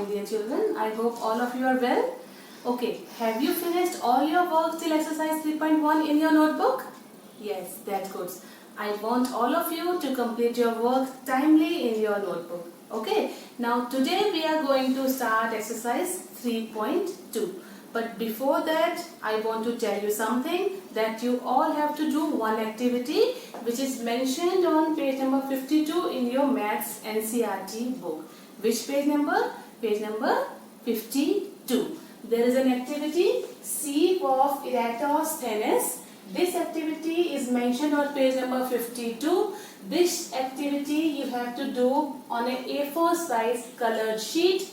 my dear children. I hope all of you are well. Okay, have you finished all your work till exercise 3.1 in your notebook? Yes, that's good. I want all of you to complete your work timely in your notebook. Okay, now today we are going to start exercise 3.2. But before that, I want to tell you something that you all have to do one activity which is mentioned on page number 52 in your Maths NCERT book. Which page number? Page number 52. There is an activity, Sieve of Eratosthenes. This activity is mentioned on page number 52. This activity you have to do on an A4 size colored sheet.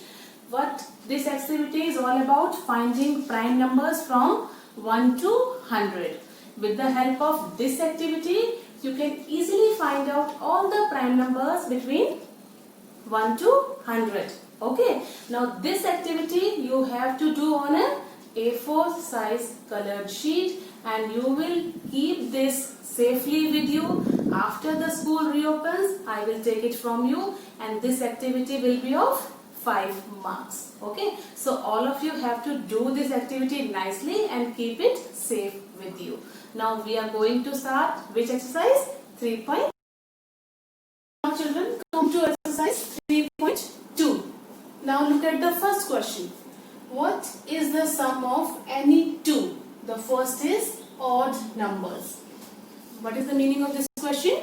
What this activity is all about, finding prime numbers from 1 to 100. With the help of this activity, you can easily find out all the prime numbers between 1 to 100. Okay. Now this activity you have to do on a A4 size colored sheet, and you will keep this safely with you. After the school reopens, I will take it from you, and this activity will be of 5 marks. Okay, so all of you have to do this activity nicely and keep it safe with you. Now we are going to start which exercise? 3. Now children, come to exercise 3.2. Now look at the first question. What is the sum of any two? The first is odd numbers. What is the meaning of this question?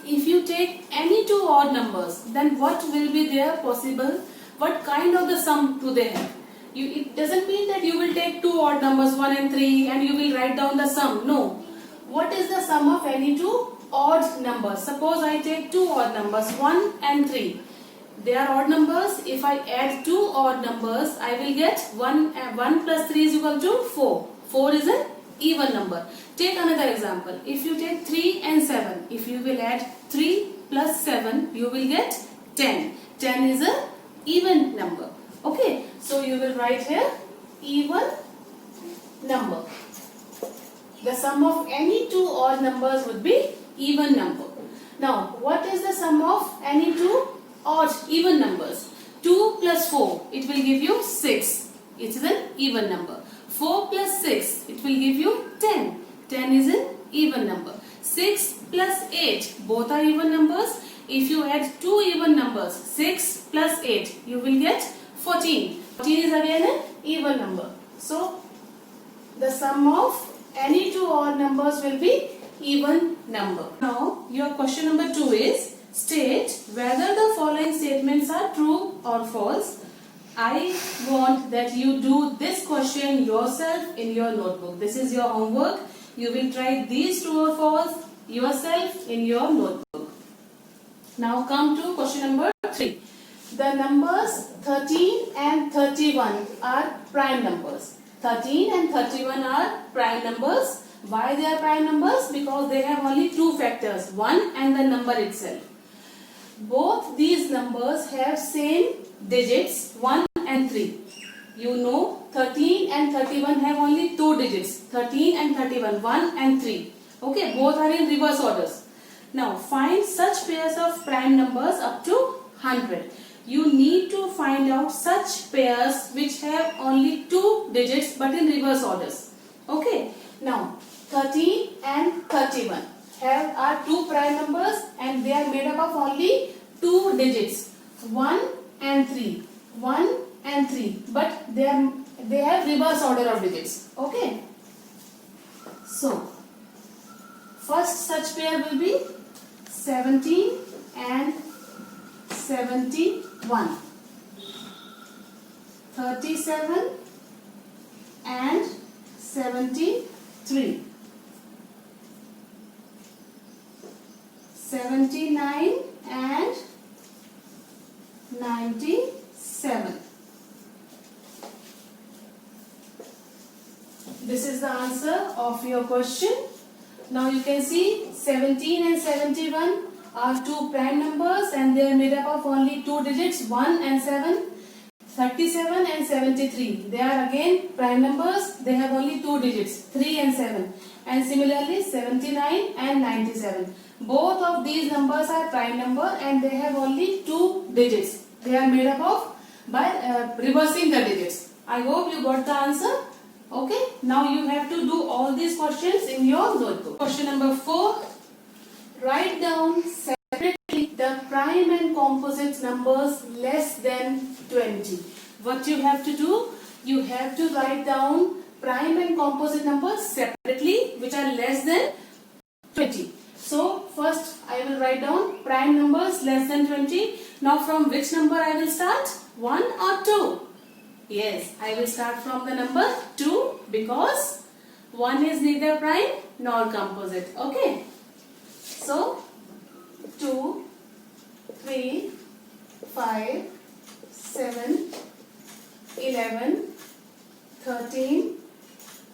If you take any two odd numbers, then what will be their possible? What kind of the sum do they have? It doesn't mean that you will take two odd numbers, 1 and 3, and you will write down the sum. No. What is the sum of any two odd numbers? Suppose I take two odd numbers, 1 and 3. They are odd numbers. If I add two odd numbers, I will get 1 plus 3 is equal to 4. 4 is an even number. Take another example. If you take 3 and 7, if you will add 3 plus 7, you will get 10. 10 is an even number. Okay, so you will write here even number. The sum of any two odd numbers would be even number. Now, what is the sum of any two odd even numbers? 2 plus 4, it will give you 6. It is an even number. 4 plus 6, it will give you 10. 10 is an even number. 6 plus 8, both are even numbers. If you add two even numbers, 6 plus 8, you will get 14. 14 is again an even number. So, the sum of any two odd numbers will be even number. Now, your question number 2 is, state whether the following statements are true or false. I want that you do this question yourself in your notebook. This is your homework. You will try these true or false yourself in your notebook. Now come to question number 3. The numbers 13 and 31 are prime numbers. 13 and 31 are prime numbers. Why they are prime numbers? Because they have only two factors, 1 and the number itself. Both these numbers have same digits, 1 and 3. You know 13 and 31 have only two digits, 13 and 31, 1 and 3. Okay, both are in reverse orders. Now find such pairs of prime numbers up to 100. You need to find out such pairs which have only two digits but in reverse orders. Okay, now 13 and 31 are two prime numbers, and they are made up of only two digits, 1 and 3. 1 and 3, but they have reverse order of digits. Okay, so first such pair will be 17 and 71, 37 and 73, 79 and 97. This is the answer of your question. Now you can see 17 and 71 are two prime numbers, and they are made up of only two digits, 1 and 7. 37 and 73, they are again prime numbers. They have only two digits, 3 and 7. And similarly 79 and 97. Both of these numbers are prime number, and they have only two digits. They are made up of by reversing the digits. I hope you got the answer. Okay, now you have to do all these questions in your notebook. Question number 4. Write down separately the prime and composite numbers less than 20. What you have to do? You have to write down prime and composite numbers separately which are less than 20. So first I will write down prime numbers less than 20. Now from which number I will start? 1 or 2? Yes, I will start from the number 2 because 1 is neither prime nor composite. Okay. So 2, 3, 5, 7, 11, 13,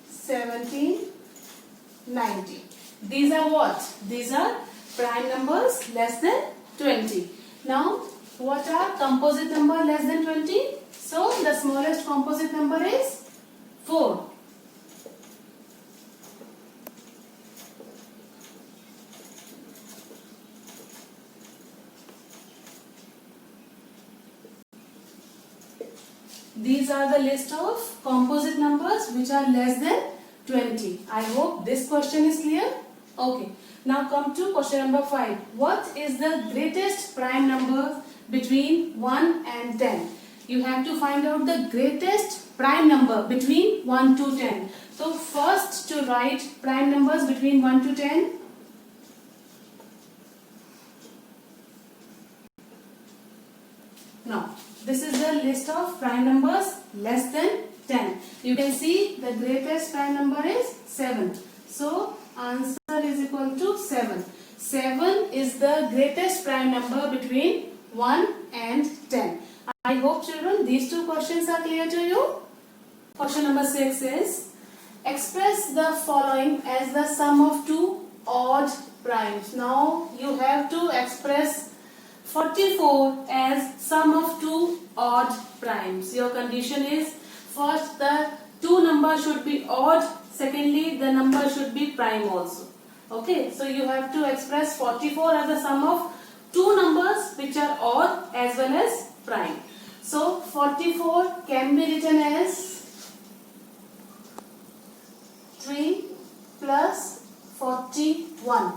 17, 19. These are what? These are prime numbers less than 20. Now, what are composite number less than 20? So, the smallest composite number is 4. These are the list of composite numbers which are less than 20. I hope this question is clear. Okay. Now come to question number 5. What is the greatest prime number between 1 and 10? You have to find out the greatest prime number between 1 to 10. So first to write prime numbers between 1 to 10. Now, this is the list of prime numbers less than 10. You can see the greatest prime number is 7. So, answer is equal to 7. 7 is the greatest prime number between 1 and 10. I hope children these two questions are clear to you. Question number 6 is, express the following as the sum of two odd primes. Now, you have to express 44 as sum of two odd primes. Your condition is, first the two numbers should be odd, secondly the number should be prime also. Okay, so you have to express 44 as the sum of two numbers which are odd as well as prime. So 44 can be written as 3 plus 41.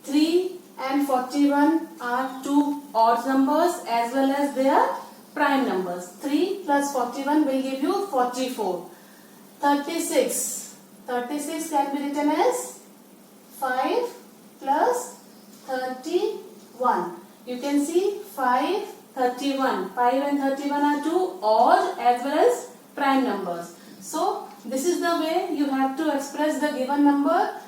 3 and 41 are two odd numbers as well as they are prime numbers. 3 plus 41 will give you 44. 36. 36 can be written as 5 plus 31. You can see 5, 31. 5 and 31 are two odd as well as prime numbers. So, this is the way you have to express the given number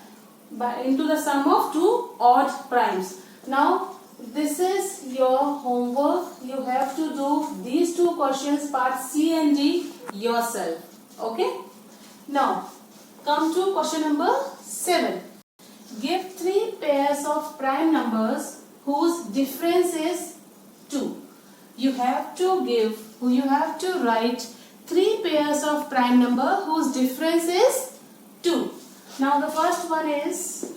into the sum of two odd primes. Now, this is your homework. You have to do these two questions, part C and D, yourself. Okay? Now, come to question number 7. Give 3 pairs of prime numbers whose difference is 2. You have to write 3 pairs of prime number whose difference is 2. Now the first one is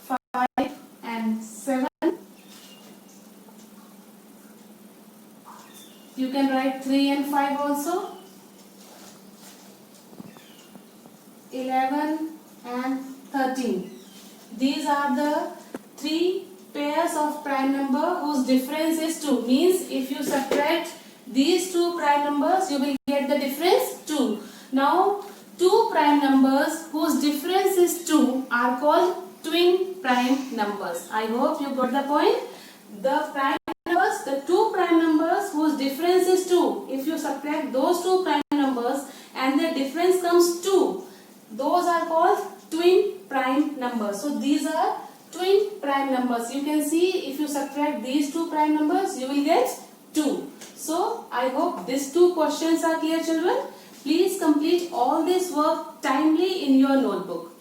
5 and 7. You can write 3 and 5 also. 11 and 13. These are the 3 pairs of prime number whose difference is 2. Means if you subtract these two prime numbers, you will get the difference 2. Now, two prime numbers whose difference is 2 are called twin prime numbers. I hope you got the point. The prime numbers, the two prime numbers whose difference is 2, if you subtract those two prime numbers and their difference comes 2, those are called twin prime numbers. So these are twin prime numbers. You can see if you subtract these two prime numbers, you will get 2. So I hope these two questions are clear, children. Please complete all this work timely in your notebook.